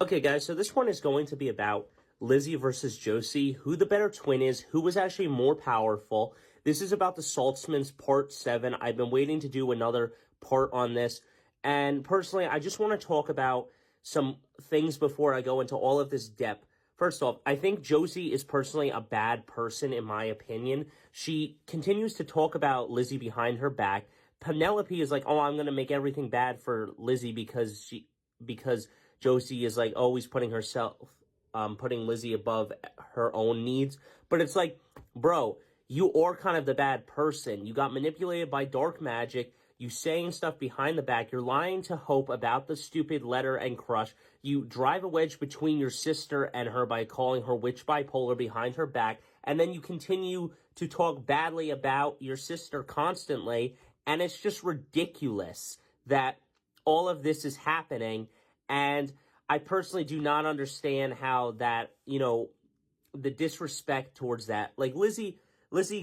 Okay, guys, so this one is going to be about Lizzie versus Josie, who the better twin is, who was actually more powerful. This is about the Saltzmans part 7. I've been waiting to do another part on this. And personally, I just want to talk about some things before I go into all of this depth. First off, I think Josie is personally a bad person, in my opinion. She continues to talk about Lizzie behind her back. Penelope is like, oh, I'm going to make everything bad for Lizzie because Josie is like always putting Lizzie above her own needs. But it's like, bro, you are kind of the bad person. You got manipulated by dark magic. You saying stuff behind the back. You're lying to Hope about the stupid letter and crush. You drive a wedge between your sister and her by calling her witch bipolar behind her back. And then you continue to talk badly about your sister constantly. And it's just ridiculous that all of this is happening. And I personally do not understand how that, the disrespect towards that. Like, Lizzie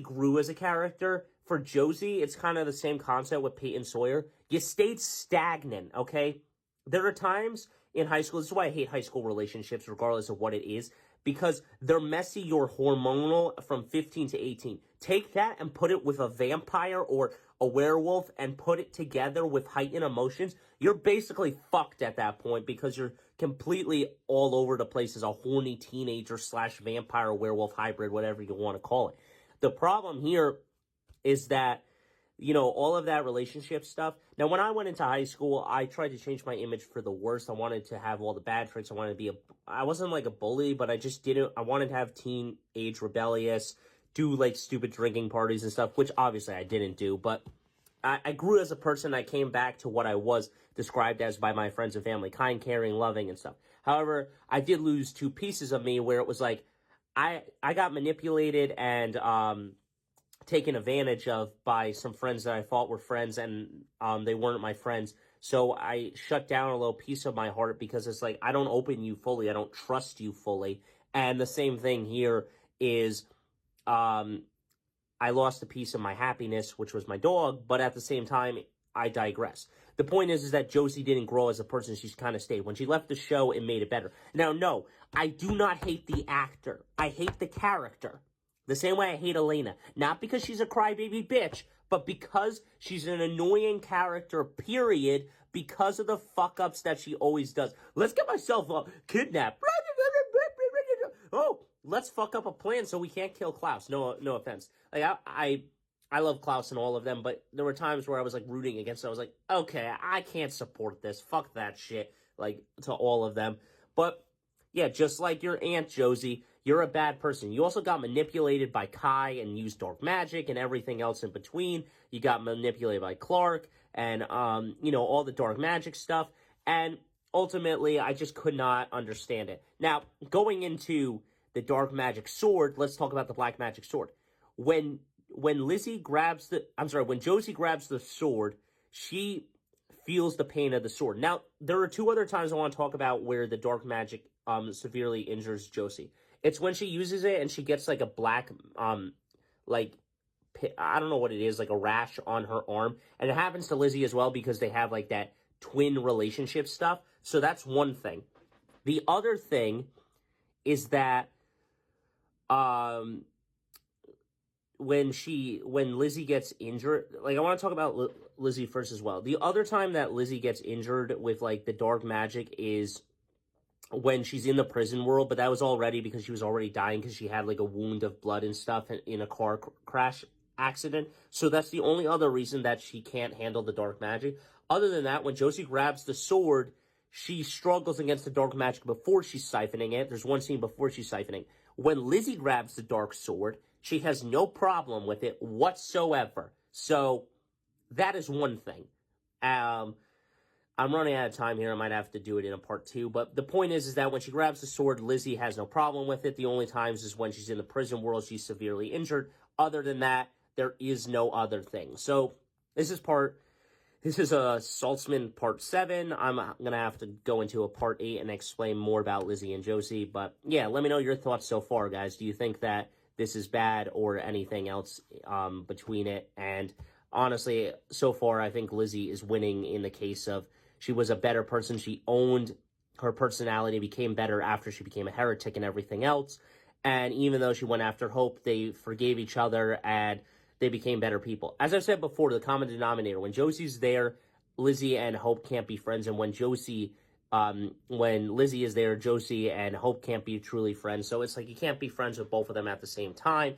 grew as a character. For Josie, it's kind of the same concept with Peyton Sawyer. You stayed stagnant, okay? There are times in high school, this is why I hate high school relationships, regardless of what it is, because they're messy, you're hormonal from 15 to 18. Take that and put it with a vampire or a werewolf and put it together with heightened emotions. You're basically fucked at that point because you're completely all over the place as a horny teenager / vampire werewolf hybrid, whatever you want to call it. The problem here is that, all of that relationship stuff. Now, when I went into high school, I tried to change my image for the worst. I wanted to have all the bad traits. I wasn't like a bully, but I wanted to have teenage rebellious, do like stupid drinking parties and stuff, which obviously I didn't do. But I grew as a person. I came back to what I was described as by my friends and family, kind, caring, loving, and stuff. However, I did lose 2 pieces of me where it was like, I got manipulated and, taken advantage of by some friends that I thought were friends, and they weren't my friends. So I shut down a little piece of my heart because it's like, I don't open you fully. I don't trust you fully. And the same thing here is I lost a piece of my happiness, which was my dog, but at the same time, I digress. The point is that Josie didn't grow as a person. She's kind of stayed. When she left the show, it made it better. Now, no, I do not hate the actor. I hate the character. The same way I hate Elena. Not because she's a crybaby bitch, but because she's an annoying character, period, because of the fuck-ups that she always does. Let's get myself kidnapped. Oh, let's fuck up a plan so we can't kill Klaus. No offense. Like, I love Klaus and all of them, but there were times where I was, like, rooting against it. I was like, okay, I can't support this. Fuck that shit, like, to all of them. But yeah, just like your Aunt Josie, you're a bad person. You also got manipulated by Kai and used dark magic and everything else in between. You got manipulated by Clark and, all the dark magic stuff. And ultimately, I just could not understand it. Now, going into the dark magic sword, let's talk about the black magic sword. When Josie grabs the sword, she feels the pain of the sword. Now, there are 2 other times I want to talk about where the dark magic severely injures Josie. It's when she uses it and she gets like a black, I don't know what it is, like a rash on her arm. And it happens to Lizzie as well because they have like that twin relationship stuff. So that's one thing. The other thing is that when Lizzie gets injured, like, I want to talk about Lizzie first as well. The other time that Lizzie gets injured with like the dark magic is when she's in the prison world, but that was already because she was already dying because she had like a wound of blood and stuff in a car crash accident. So that's the only other reason that she can't handle the dark magic. Other than that, when Josie grabs the sword, she struggles against the dark magic before she's siphoning it. There's one scene before she's siphoning. When Lizzie grabs the dark sword, she has no problem with it whatsoever. So that is one thing. I'm running out of time here. I might have to do it in a part 2. But the point is that when she grabs the sword, Lizzie has no problem with it. The only times is when she's in the prison world, she's severely injured. Other than that, there is no other thing. So this is a Saltzman part 7. I'm going to have to go into a part 8 and explain more about Lizzie and Josie. But yeah, let me know your thoughts so far, guys. Do you think that this is bad or anything else between it? And honestly, so far, I think Lizzie is winning in the case of she was a better person. She owned her personality became better after she became a heretic and everything else. And even though she went after Hope, they forgave each other and they became better people. As I've said before, the common denominator, when Josie's there, Lizzie and Hope can't be friends. And when Lizzie is there, Josie and Hope can't be truly friends. So it's like you can't be friends with both of them at the same time.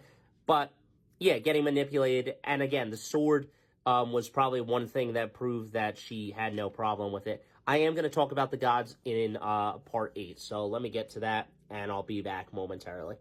But yeah, getting manipulated. And again, the sword was probably one thing that proved that she had no problem with it. I am going to talk about the gods in part 8. So let me get to that, and I'll be back momentarily.